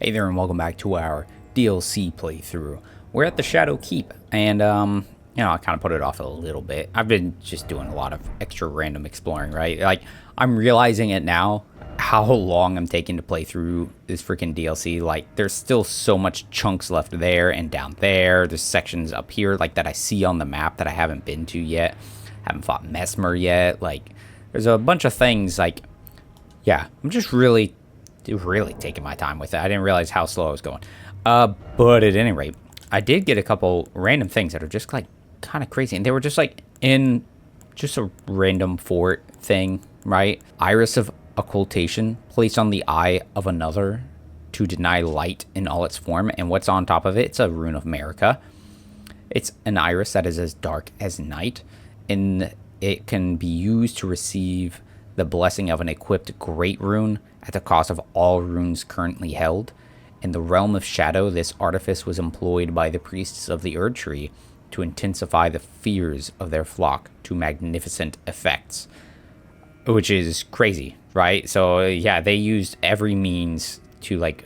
Hey there and welcome back to our DLC playthrough. We're at the Shadow Keep and you know, I kind of put it off a little bit. I've been just doing a lot of extra random exploring, right? Like, I'm realizing it now how long I'm taking to play through this freaking DLC. Like, there's still so much chunks left there and down there. There's sections up here like that I see on the map that I haven't been to yet. Haven't fought Mesmer yet. Like, there's a bunch of things like, yeah, I'm just really taking my time with it. I didn't realize how slow I was going. But at any rate, I did get a couple random things that are just like kind of crazy. And they were just like in just a random fort thing, right? Iris of occultation placed on the eye of another to deny light in all its form. And what's on top of it? It's a rune of America. It's an iris that is as dark as night. And it can be used to receive the blessing of an equipped great rune at the cost of all runes currently held. In the realm of shadow, this artifice was employed by the priests of the Erdtree to intensify the fears of their flock to magnificent effects. Which is crazy, right? So yeah, they used every means to like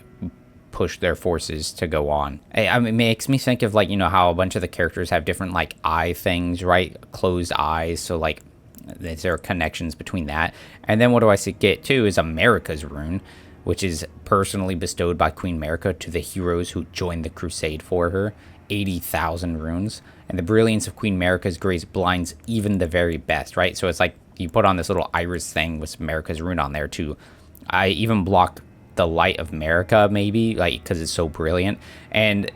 push their forces to go on. I mean, it makes me think of like, you know, how a bunch of the characters have different like eye things, right? Closed eyes, so like is there connections between that? And then what do I get too is America's rune, which is personally bestowed by Queen America to the heroes who joined the crusade for her. 80,000 runes. And the brilliance of Queen America's grace blinds even the very best, right? So it's like you put on this little iris thing with America's rune on there too. I even block the light of America maybe, like, because it's so brilliant. And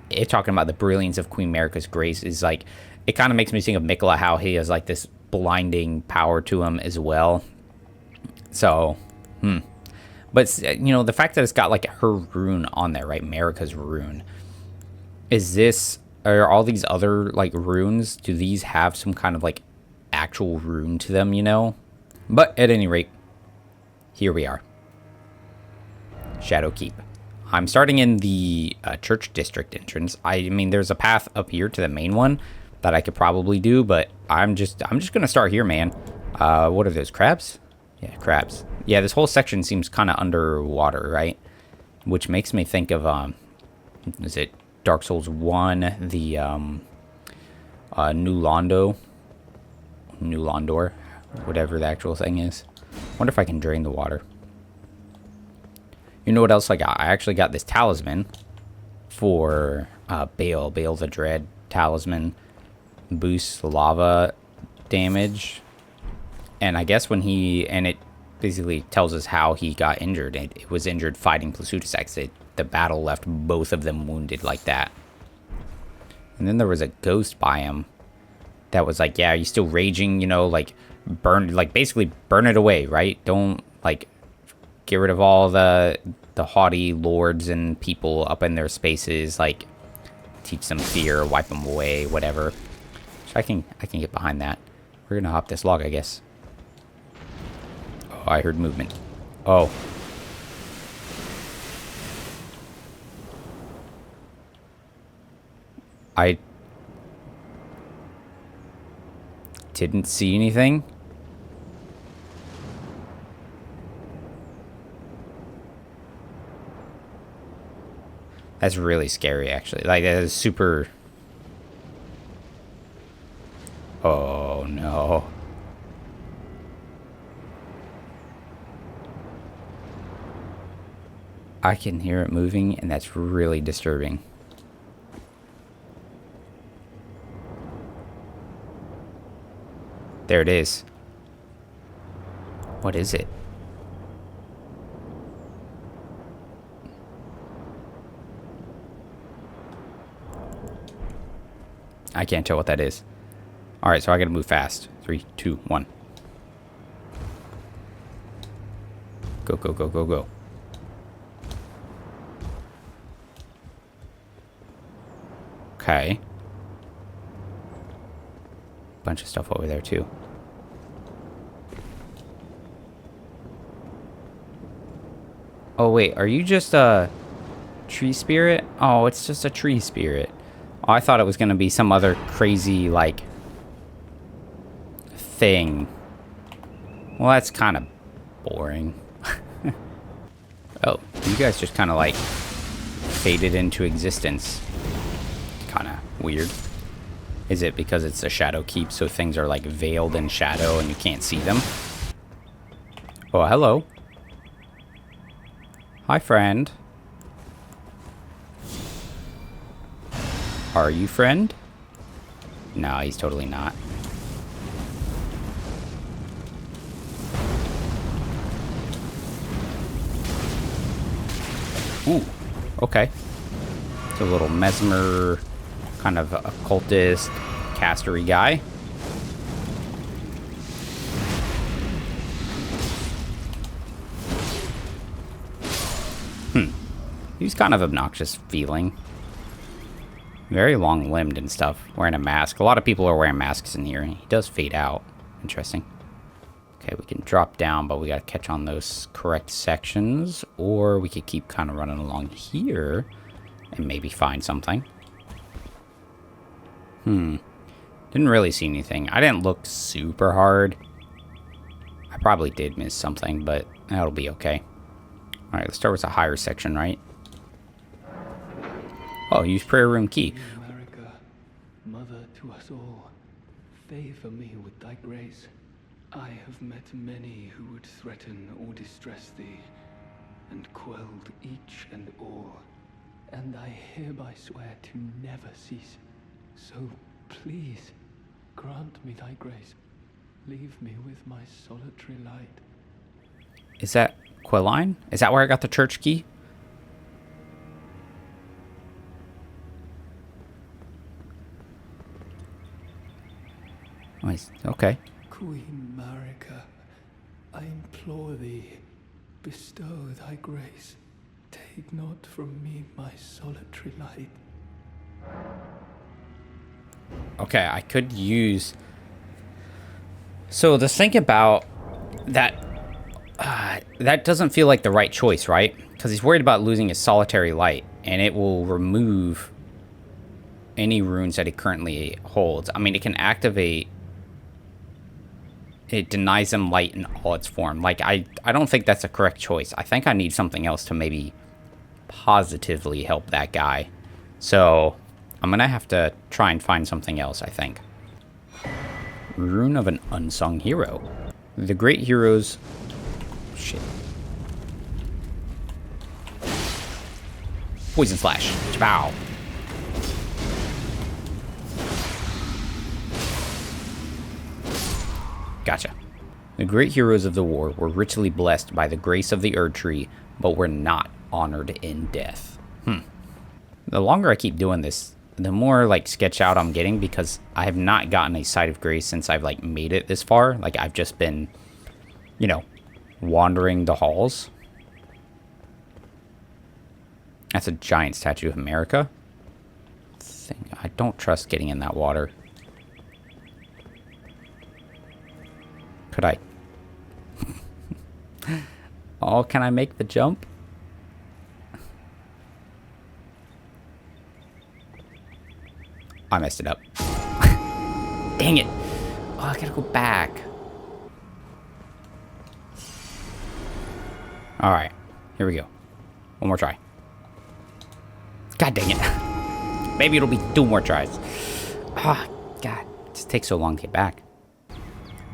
it talking about the brilliance of Queen America's grace is like, it kind of makes me think of Mikola, how he has like this blinding power to him as well. So, but you know, the fact that it's got like her rune on there, right? America's rune. Are all these other like runes, do these have some kind of like actual rune to them, you know? But at any rate, here we are. Shadow Keep. I'm starting in the church district entrance. I mean, there's a path up here to the main one that I could probably do, but I'm just gonna start here, man. What are those, crabs? Yeah, crabs. Yeah, this whole section seems kind of underwater, right? Which makes me think of is it Dark Souls 1, the New Londor, whatever the actual thing is. Wonder if I can drain the water. You know what else I got? I actually got this talisman for Bale the Dread talisman. Boosts lava damage. And I guess and it basically tells us how he got injured. It was injured fighting Plasutis. The battle left both of them wounded like that. And then there was a ghost by him that was like, yeah, are you still raging? You know, like basically burn it away, right? Don't like get rid of all the haughty lords and people up in their spaces. Like teach them fear, wipe them away, whatever. So I can get behind that. We're gonna hop this log, I guess. Oh, I heard movement. Oh. I didn't see anything. That's really scary, actually. Like, that is super... Oh, no. I can hear it moving, and that's really disturbing. There it is. What is it? I can't tell what that is. Alright, so I gotta move fast. 3, 2, 1. Go, go, go, go, go. Okay. Bunch of stuff over there too. Oh wait, are you just a tree spirit? Oh, it's just a tree spirit. Oh, I thought it was gonna be some other crazy like thing. Well, that's kind of boring. Oh, you guys just kind of like faded into existence. Kind of weird. Is it because it's a shadow keep, so things are like veiled in shadow and you can't see them? Oh, hello. Hi, friend. Are you friend? No, he's totally not. Ooh, okay. It's a little mesmer, kind of occultist, castery guy. He's kind of obnoxious feeling. Very long-limbed and stuff, wearing a mask. A lot of people are wearing masks in here. He does fade out. Interesting. Okay, we can drop down, but we gotta catch on those correct sections. Or we could keep kind of running along here and maybe find something. Didn't really see anything. I didn't look super hard. I probably did miss something, but that'll be okay. Alright, let's start with a higher section, right? Oh, use prayer room key. America, mother to us all, favor me with thy grace. I have met many who would threaten or distress thee, and quelled each and all. And I hereby swear to never cease. So please, grant me thy grace. Leave me with my solitary light. Is that Quelline? Is that where I got the church key? Okay. Queen Marika, I implore thee, bestow thy grace. Take not from me my solitary light. Okay, I could use... So the thing about that... that doesn't feel like the right choice, right? Because he's worried about losing his solitary light, and it will remove any runes that he currently holds. I mean, it can activate... It denies him light in all its form. Like, I don't think that's a correct choice. I think I need something else to maybe positively help that guy. So, I'm going to have to try and find something else, I think. Rune of an unsung hero. The great heroes... Shit. Poison slash. Bow. Gotcha. The great heroes of the war were richly blessed by the grace of the Erdtree, but were not honored in death. The longer I keep doing this, the more, like, sketch out I'm getting, because I have not gotten a Site of Grace since I've, like, made it this far. Like, I've just been, you know, wandering the halls. That's a giant statue of America. I don't trust getting in that water. Could I? Oh, can I make the jump? I messed it up. Dang it. Oh, I gotta go back. Alright. Here we go. One more try. God dang it. Maybe it'll be 2 more tries. Ah, God. It just takes so long to get back.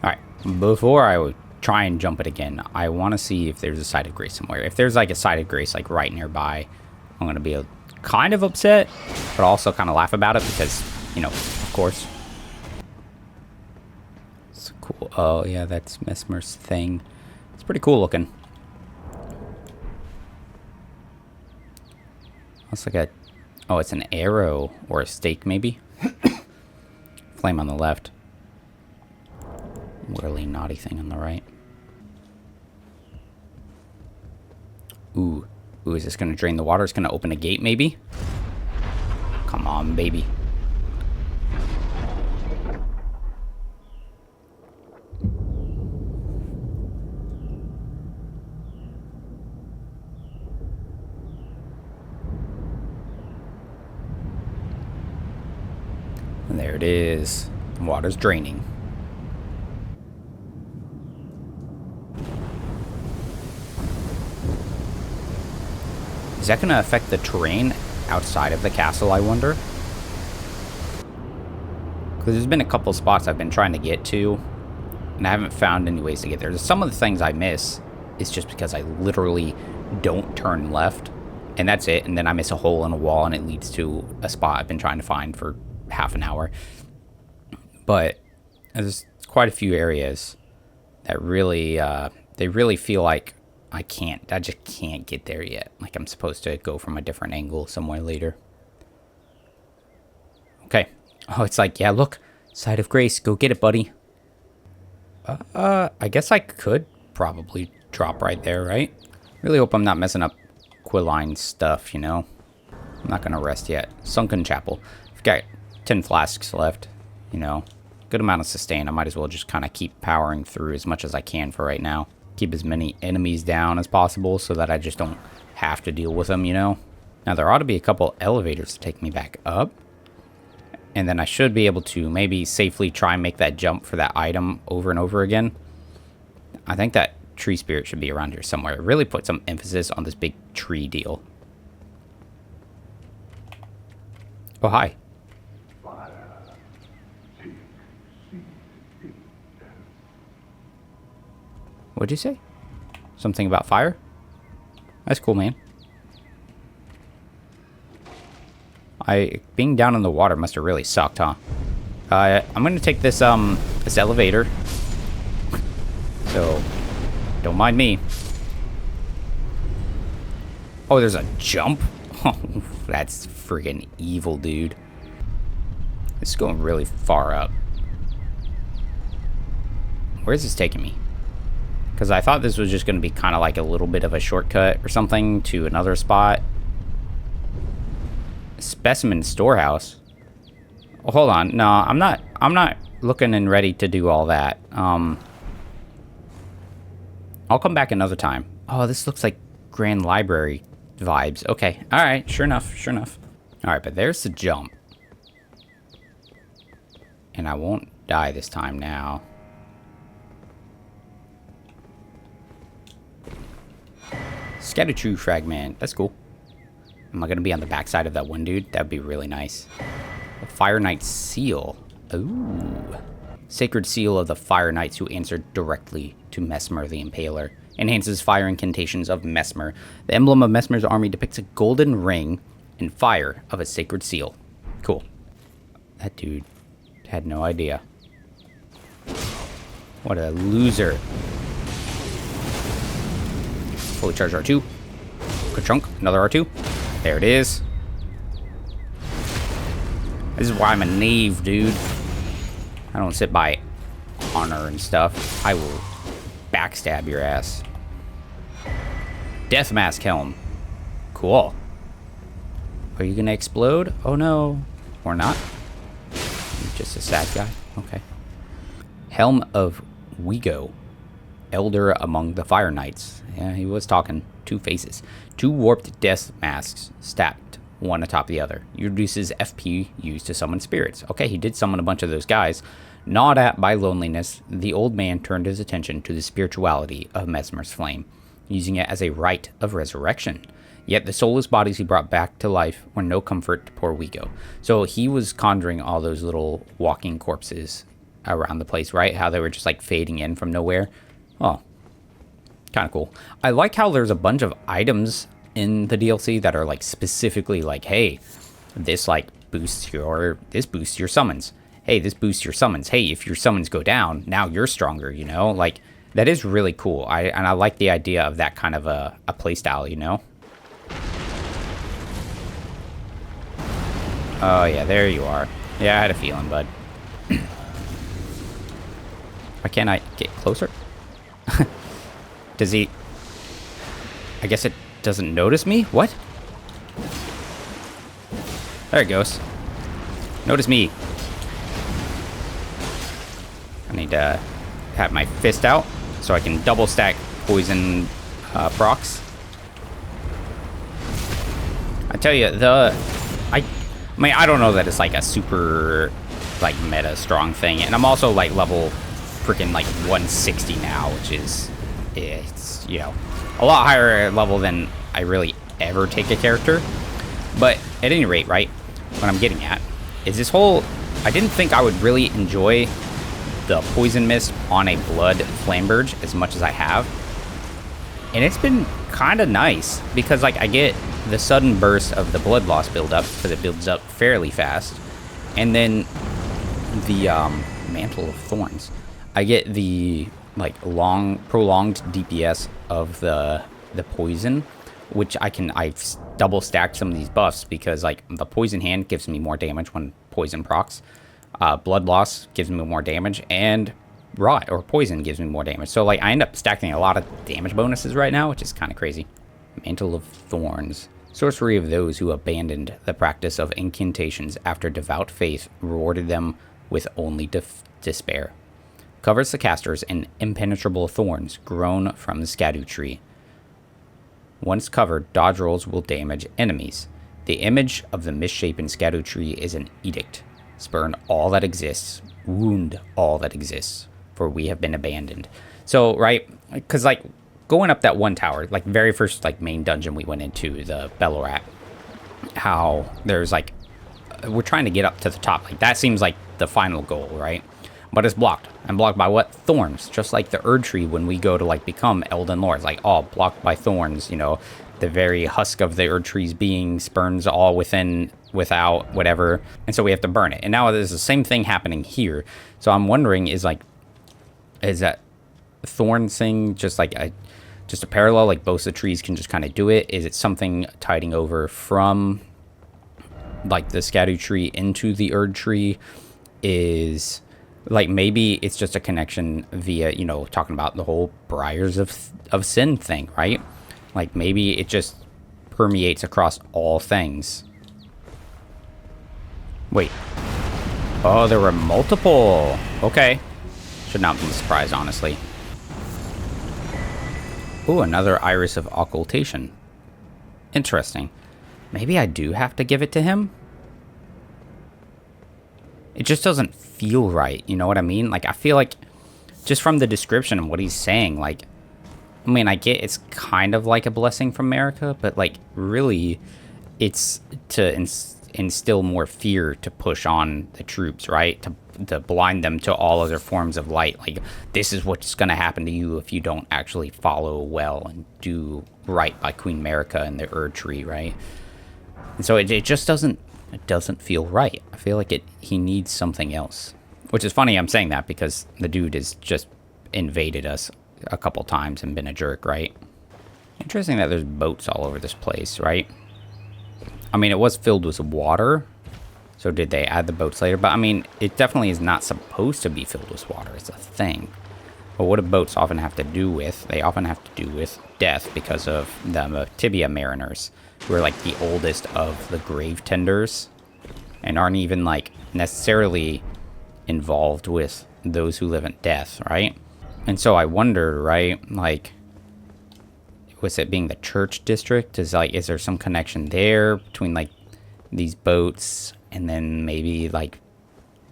Alright. Before I would try and jump it again, I want to see if there's a Site of Grace somewhere. If there's like a Site of Grace like right nearby, I'm going to be kind of upset, but also kind of laugh about it because, you know, of course. It's cool. Oh, yeah, that's Mesmer's thing. It's pretty cool looking. Looks like a... Oh, it's an arrow or a stake, maybe? Flame on the left. Whirly naughty thing on the right. Ooh. Ooh, is this going to drain the water? It's going to open a gate, maybe? Come on, baby. And there it is. The water's draining. Is Is that going to affect the terrain outside of the castle, I wonder? Because there's been a couple spots I've been trying to get to, and I haven't found any ways to get there. Some of the things I miss is just because I literally don't turn left, and that's it. And then I miss a hole in a wall, and it leads to a spot I've been trying to find for half an hour. But there's quite a few areas that really, they really feel like I just can't get there yet. Like I'm supposed to go from a different angle somewhere later. Okay. Oh, it's like, yeah, look, Side of Grace, go get it, buddy. I guess I could probably drop right there, right? Really hope I'm not messing up Quilline's stuff, you know? I'm not gonna rest yet. Sunken Chapel. I've got 10 flasks left, you know? Good amount of sustain. I might as well just kind of keep powering through as much as I can for right now. Keep as many enemies down as possible so that I just don't have to deal with them, you know? Now, there ought to be a couple elevators to take me back up. And then I should be able to maybe safely try and make that jump for that item over and over again. I think that tree spirit should be around here somewhere. It really put some emphasis on this big tree deal. Oh, hi. What'd you say? Something about fire? That's cool, man. Being down in the water must have really sucked, huh? I'm gonna take this this elevator. So don't mind me. Oh, there's a jump? Oh, that's friggin' evil, dude. This is going really far up. Where's this taking me? Because I thought this was just gonna be kind of like a little bit of a shortcut or something to another spot. Specimen storehouse. Oh, hold on. No, I'm not looking and ready to do all that. I'll come back another time. Oh, this looks like Grand Library vibes. Okay. All right. Sure enough. Sure enough. All right, but there's the jump. And I won't die this time now. Scattertrue fragment. That's cool. Am I going to be on the backside of that one dude? That would be really nice. The Fire Knight Seal. Ooh. Sacred Seal of the Fire Knights who answered directly to Mesmer the Impaler. Enhances fire incantations of Mesmer. The emblem of Mesmer's army depicts a golden ring and fire of a sacred seal. Cool. That dude had no idea. What a loser. Fully charged R2. Ka-chunk. Another R2. There it is. This is why I'm a knave, dude. I don't sit by honor and stuff. I will backstab your ass. Death Mask Helm. Cool. Are you gonna explode? Oh no. Or not. You're just a sad guy. Okay. Helm of Wego. Elder among the Fire Knights. Yeah, he was talking. 2 faces. 2 warped death masks stacked one atop the other. Reduces FP used to summon spirits. Okay, he did summon a bunch of those guys. Gnawed at by loneliness, the old man turned his attention to the spirituality of Mesmer's flame, using it as a rite of resurrection. Yet the soulless bodies he brought back to life were no comfort to poor Wego. So he was conjuring all those little walking corpses around the place, right? How they were just like fading in from nowhere. Oh, kind of cool. I like how there's a bunch of items in the DLC that are like specifically like, hey, this like boosts your summons. Hey, this boosts your summons. Hey, if your summons go down, now you're stronger, you know? Like, that is really cool. I like the idea of that kind of a playstyle, you know? Oh, yeah, there you are. Yeah, I had a feeling, bud. Why can't I get closer? Does he... I guess it doesn't notice me? What? There it goes. Notice me. I need to have my fist out so I can double stack poison procs. I tell you, I mean, I don't know that it's like a super like meta strong thing, and I'm also like level freaking like 160 now, which is, it's, you know, a lot higher level than I really ever take a character. But at any rate, right, what I'm getting at is this whole, I didn't think I would really enjoy the Poison Mist on a Blood Flamberge as much as I have. And it's been kind of nice because, like, I get the sudden burst of the Blood Loss build-up because it builds up fairly fast. And then the Mantle of Thorns. I get the, like, prolonged DPS of the poison, which I've double stacked some of these buffs because, like, the Poison Hand gives me more damage when poison procs. Blood Loss gives me more damage, and Rot or Poison gives me more damage. So, like, I end up stacking a lot of damage bonuses right now, which is kind of crazy. Mantle of Thorns. Sorcery of those who abandoned the practice of incantations after devout faith rewarded them with only despair. Covers the casters in impenetrable thorns grown from the Erdtree. Once covered, dodge rolls will damage enemies. The image of the misshapen Erdtree is an edict. Spurn all that exists, wound all that exists, for we have been abandoned. So, right, because, like, going up that one tower, like, very first, like, main dungeon we went into, the Bellorat, how there's, like, we're trying to get up to the top. Like, that seems like the final goal, right? But it's blocked. And blocked by what? Thorns. Just like the Erdtree when we go to, like, become Elden Lords. Like, all blocked by thorns, you know. The very husk of the Erdtree's being spurns all without, whatever. And so we have to burn it. And now there's the same thing happening here. So I'm wondering, is that thorn thing just like just a parallel? Like, both the trees can just kind of do it? Is it something tiding over from, like, the Erdtree into the Erdtree? Is, like, maybe it's just a connection via, you know, talking about the whole Briars of Sin thing, right? Like, maybe it just permeates across all things. Wait. Oh, there were multiple. Okay. Should not be surprised, honestly. Ooh, another Iris of Occultation. Interesting. Maybe I do have to give it to him? It just doesn't feel right, you know what I mean? Like, I feel like, just from the description of what he's saying, like, I mean, I get it's kind of like a blessing from America, but, like, really, it's to instill more fear to push on the troops, right? To blind them to all other forms of light. Like, this is what's going to happen to you if you don't actually follow well and do right by Queen America and the Erdtree, right? And so it just doesn't feel right. I feel like he needs something else. Which is funny I'm saying that because the dude has just invaded us a couple times and been a jerk, right? Interesting that there's boats all over this place, right? I mean, it was filled with water, so did they add the boats later? But I mean, it definitely is not supposed to be filled with water. It's a thing. But what do boats often have to do with? They often have to do with death because of the Tibia Mariners, who are, like, the oldest of the grave tenders and aren't even, like, necessarily involved with those who live in death, right? And so I wondered, right, like, was it being the church district? Is there some connection there between, like, these boats and then maybe, like,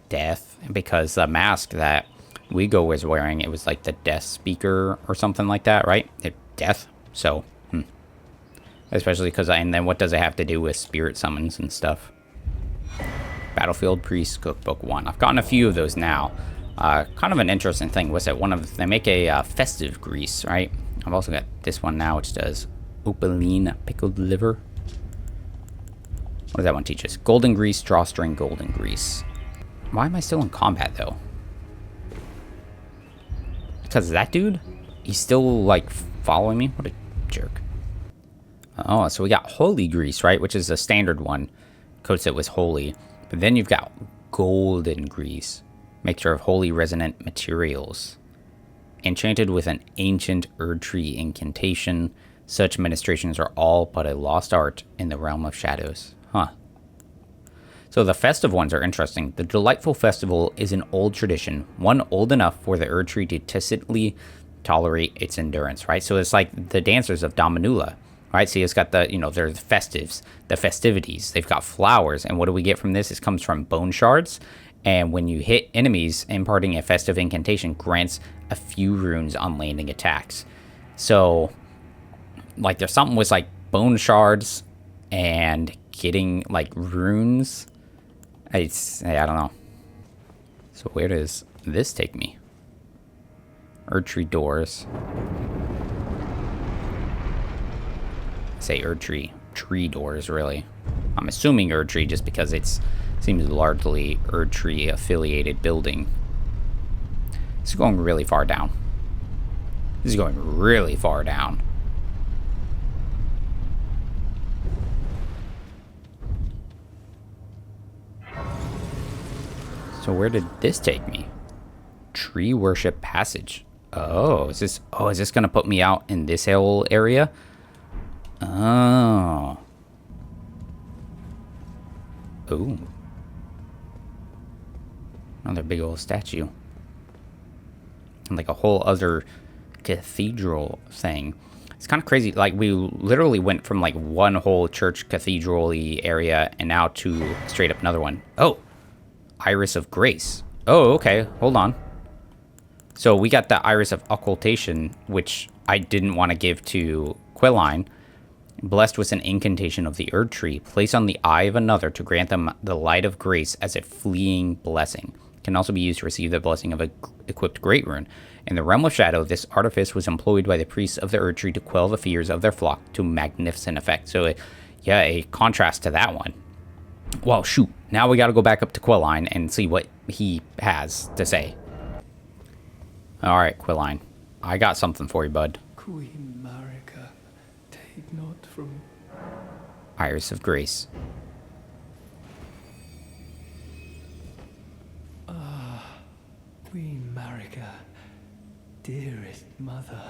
death? Because the mask that Wigo was wearing, it was like the death speaker or something like that, right? Death. So, especially because, and then what does it have to do with spirit summons and stuff? Battlefield Priest Cookbook 1. I've gotten a few of those now. Kind of an interesting thing was that they make a festive grease, right? I've also got this one now, which does opaline pickled liver. What does that one teach us? Golden grease, drawstring, golden grease. Why am I still in combat, though? Because of that dude? He's still, like, following me? What a jerk. Oh, so we got holy grease, right? Which is a standard one. Coats it with holy. But then you've got golden grease. Mixture of holy resonant materials. Enchanted with an ancient Erdtree incantation. Such ministrations are all but a lost art in the realm of shadows. Huh. So the festive ones are interesting. The Delightful Festival is an old tradition, one old enough for the Erdtree to tacitly tolerate its endurance, right? So it's like the dancers of Dominula, right? So it's got the, you know, they're the festives, the festivities. They've got flowers, and what do we get from this? It comes from bone shards, and when you hit enemies, imparting a festive incantation grants a few runes on landing attacks. So, like, there's something with, like, bone shards and getting like runes. I don't know. So where does this take me? Erdtree doors. Say Erdtree. Tree doors, really. I'm assuming Erdtree just because it seems largely Erdtree affiliated building. This is going really far down. This is going really far down. So where did this take me? Tree Worship Passage. Oh, is this gonna put me out in this whole area? Oh. Ooh. Another big old statue. And like a whole other cathedral thing. It's kind of crazy. Like, we literally went from like one whole church cathedral-y area and now to straight up another one. Oh. Iris of Grace. Oh, okay. Hold on. So we got the Iris of Occultation, which I didn't want to give to Quilline. Blessed with an incantation of the Erdtree. Place on the eye of another to grant them the light of grace as a fleeing blessing. Can also be used to receive the blessing of a equipped great rune. In the realm of shadow, this artifice was employed by the priests of the Erdtree to quell the fears of their flock to magnificent effect. So, yeah, a contrast to that one. Well, shoot. Now we got to go back up to Quilline and see what he has to say. All right, Quilline. I got something for you, bud. Queen Marika, take not from... Iris of Grace. Queen Marika, dearest mother,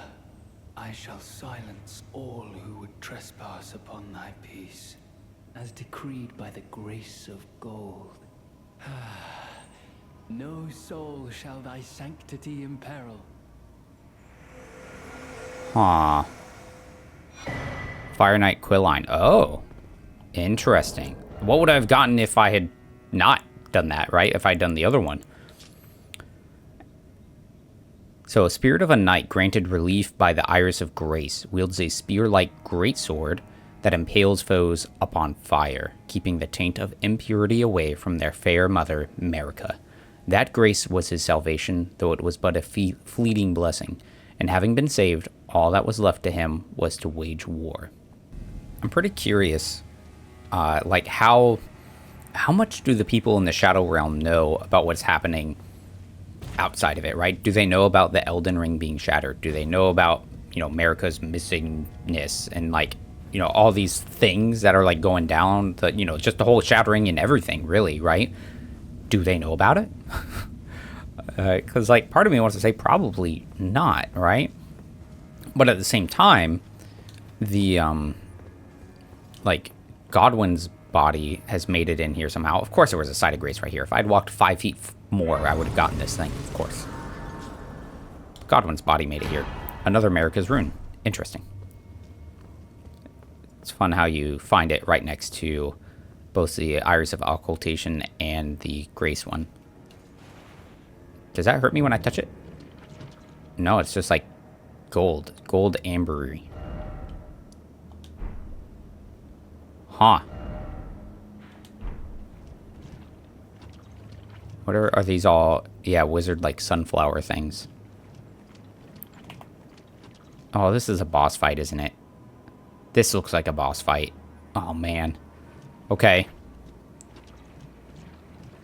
I shall silence all who would trespass upon thy peace, as decreed by the grace of gold. No soul shall thy sanctity imperil. Huh. Fire Knight Quilline. Oh. Interesting. What would I have gotten if I had not done that, right? If I'd done the other one. So, a Spirit of a Knight granted relief by the Iris of Grace wields a spear-like greatsword that impales foes upon fire, keeping the taint of impurity away from their fair mother, Marika. That grace was his salvation, though it was but a fleeting blessing, and having been saved, all that was left to him was to wage war. I'm pretty curious, like how much do the people in the Shadow Realm know about what's happening outside of it, right? Do they know about the Elden Ring being shattered? Do they know about, Marika's missingness and, like, all these things that are, like, going down, just the whole shattering and everything, really, right? Do they know about it? Because, like, part of me wants to say probably not, right? But at the same time, the, Godwin's body has made it in here somehow. Of course there was a site of grace right here. If I'd walked 5 feet more, I would have gotten this thing, of course. Godwin's body made it here. Another Marika's rune. Interesting. It's fun how you find it right next to both the Iris of Occultation and the Grace one. Does that hurt me when I touch it? No, it's just like gold. Gold ambery. Huh. What are these all? Yeah, wizard-like sunflower things. Oh, this is a boss fight, isn't it? This looks like a boss fight. Oh, man. Okay.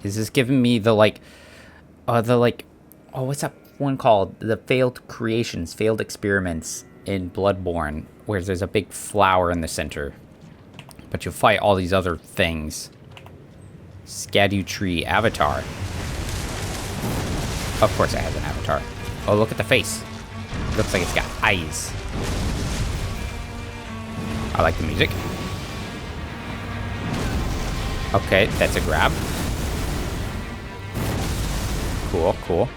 Is this giving me the, oh, what's that one called? The failed creations, failed experiments in Bloodborne, where there's a big flower in the center. But you fight all these other things. Erdtree avatar. Of course it has an avatar. Oh, look at the face. Looks like it's got eyes. I like the music. Okay, that's a grab. Cool, cool.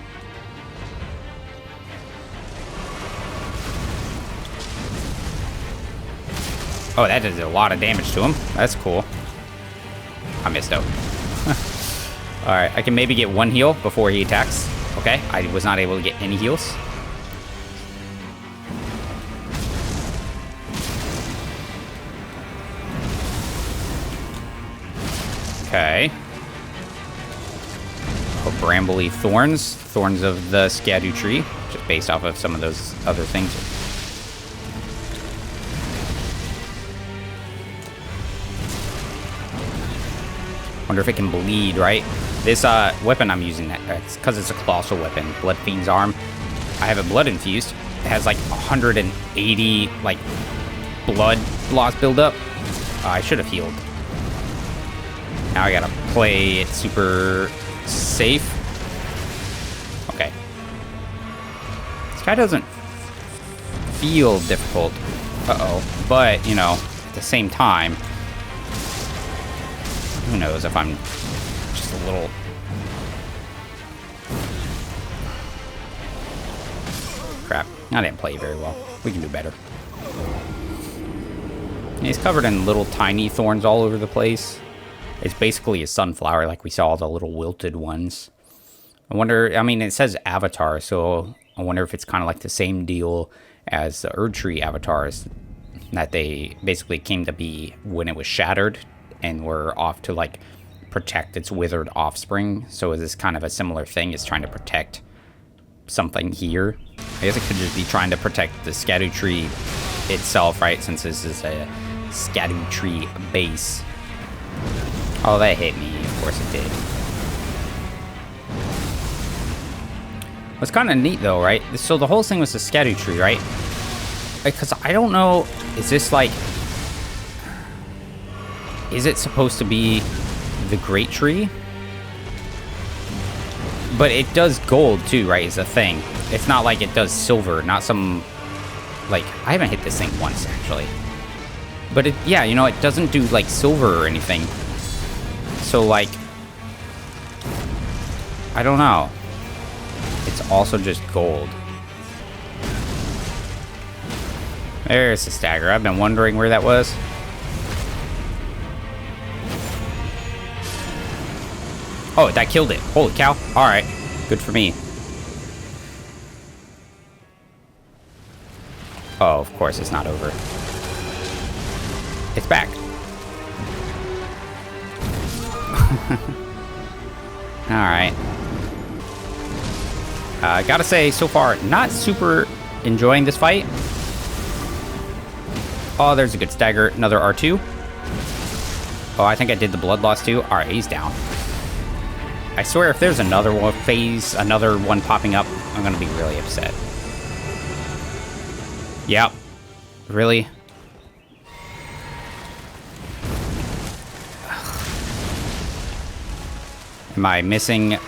Oh, that does a lot of damage to him. That's cool. I missed out. Alright, I can maybe get one heal before he attacks. Okay, I was not able to get any heals. Okay. Oh, brambly thorns. Thorns of the Skadu tree. Just based off of some of those other things. Wonder if it can bleed, right? This weapon I'm using, it's because it's a colossal weapon. Blood Fiend's Arm. I have it blood infused. It has like 180 like blood loss buildup. I should have healed. Now I gotta play it super safe. Okay. This guy doesn't feel difficult. Uh-oh. But, you know, at the same time, who knows if I'm just a little... Crap. I didn't play very well. We can do better. He's covered in little tiny thorns all over the place. It's basically a sunflower, like we saw the little wilted ones. I wonder, I mean, it says avatar, so I wonder if it's kind of like the same deal as the Erdtree avatars, that they basically came to be when it was shattered and were off to like protect its withered offspring. So is this kind of a similar thing? It's trying to protect something here. I guess it could just be trying to protect the Skadu tree itself, right? Since this is a Skadu tree base. Oh, that hit me. Of course it did. It's kind of neat though, right? So the whole thing was the Skadu tree, right? Because I don't know, is this like... Is it supposed to be the Great Tree? But it does gold too, right? Is a thing. It's not like it does silver, not some... Like, I haven't hit this thing once, actually. But it, yeah, you know, it doesn't do like silver or anything. So like... I don't know. It's also just gold. There's the stagger. I've been wondering where that was. Oh, that killed it. Holy cow. Alright. Good for me. Oh, of course it's not over. It's back. Alright. Gotta say, so far, not super enjoying this fight. Oh, there's a good stagger. Another R2. Oh, I think I did the blood loss too. Alright, he's down. I swear if there's another one phase, another one popping up, I'm gonna be really upset. Yep. Really? Am I missing?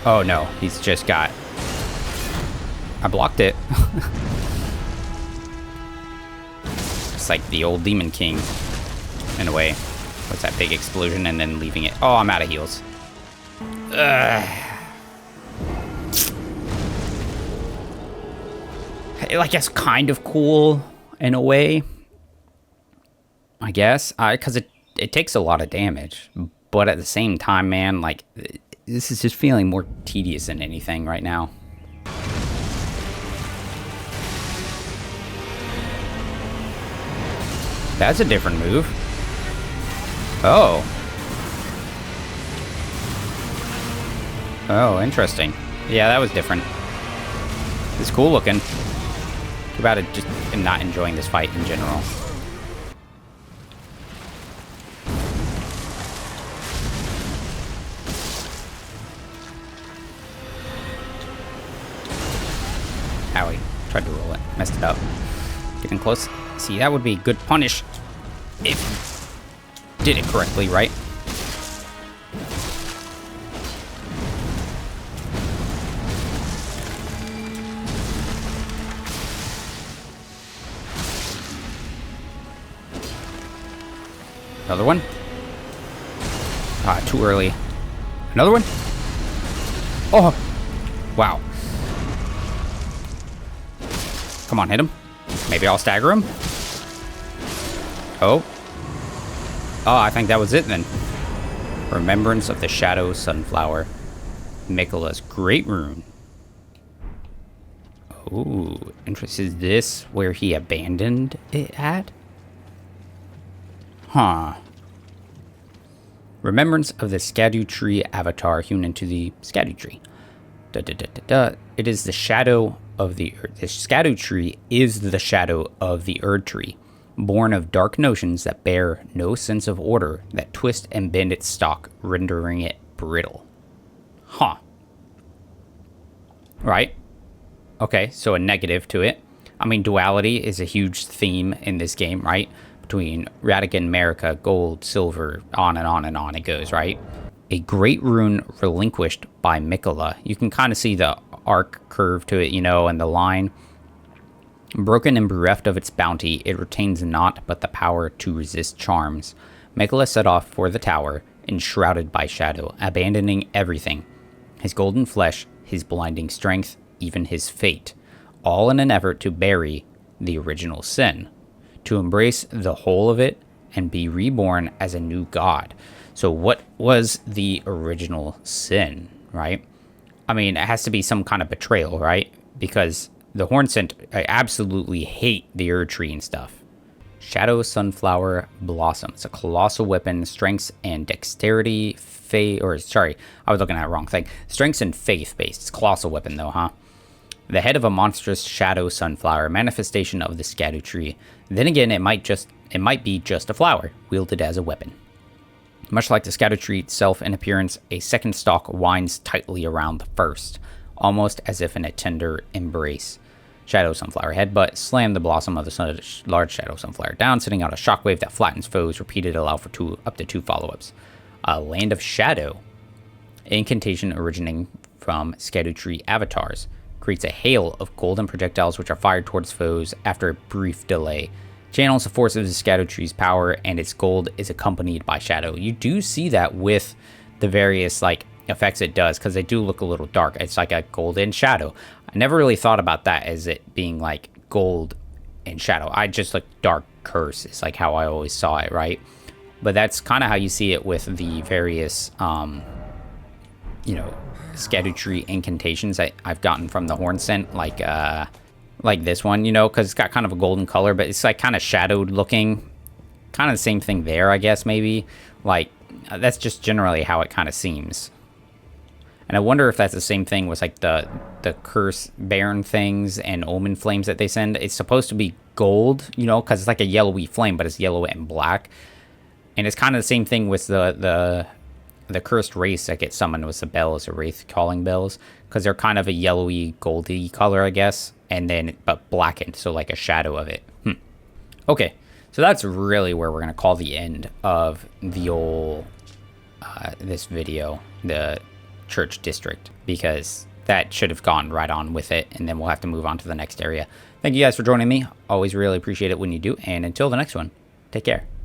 Oh no, he's just got... I blocked it. It's like the old Demon King, in a way. What's that big explosion and then leaving it? Oh, I'm out of heals. Like, it's kind of cool in a way, I guess, because it takes a lot of damage, but at the same time, man, like, this is just feeling more tedious than anything right now. That's a different move. Oh. Oh, interesting. Yeah, that was different. It's cool looking. Too bad I just am not enjoying this fight in general. Owie. Tried to roll it. Messed it up. Getting close. See, that would be a good punish if you did it correctly, right? Another one. Ah, too early. Another one. Oh, wow. Come on, hit him. Maybe I'll stagger him. Oh. Oh, I think that was it then. Remembrance of the Shadow Sunflower. Mikola's Great Rune. Ooh, interesting. Is this where he abandoned it at? Huh. Remembrance of the Erdtree avatar hewn into the Erdtree. It is the shadow of the Erdtree is the shadow of the Erdtree, born of dark notions that bear no sense of order, that twist and bend its stalk, rendering it brittle. Huh. Right? Okay, so a negative to it. I mean, duality is a huge theme in this game, right? Between Radigan, America, gold, silver, on and on and on it goes, right? A great rune relinquished by Mikola. You can kind of see the arc curve to it, you know, and the line. Broken and bereft of its bounty, it retains naught but the power to resist charms. Mikola set off for the tower, enshrouded by shadow, abandoning everything. His golden flesh, his blinding strength, even his fate, all in an effort to bury the original sin, to embrace the whole of it and be reborn as a new god. So what was the original sin, right? I mean, it has to be some kind of betrayal, right? Because the Hornsent, I absolutely hate the Erdtree and stuff. Shadow Sunflower Blossom. It's a colossal weapon, strengths and dexterity, I was looking at the wrong thing. Strengths and faith based. It's a colossal weapon though, huh? The head of a monstrous shadow sunflower, manifestation of the Erdtree. Then again, it might be just a flower, wielded as a weapon. Much like the Erdtree itself in appearance, a second stalk winds tightly around the first, almost as if in a tender embrace. Shadow Sunflower headbutt, slam the blossom of the large Shadow Sunflower down, sending out a shockwave that flattens foes, repeated allow for up to 2 follow-ups. Land of Shadow, incantation originating from Erdtree avatars, creates a hail of golden projectiles which are fired towards foes after a brief delay. Channels the force of the Erdtree's power, and its gold is accompanied by shadow. You do see that with the various like effects it does, because they do look a little dark. It's like a golden shadow. I never really thought about that as it being like gold and shadow. I just like dark curse is like how I always saw it, right? But that's kind of how you see it with the various, Erdtree incantations I've gotten from the Hornsent, like this one, you know, because it's got kind of a golden color, but it's like kind of shadowed looking. Kind of the same thing there, I guess, maybe. Like, that's just generally how it kind of seems. And I wonder if that's the same thing with like the curse baron things and omen flames that they send. It's supposed to be gold, you know, because it's like a yellowy flame, but it's yellow and black. And it's kind of the same thing with the cursed race that gets summoned with the bells, or wraith calling bells, because they're kind of a yellowy, goldy color, I guess, and then but blackened, so like a shadow of it. Okay, so that's really where we're gonna call the end of the old this video, the church district, because that should have gone right on with it, and then we'll have to move on to the next area. Thank you guys for joining me. Always really appreciate it when you do, and until the next one, take care.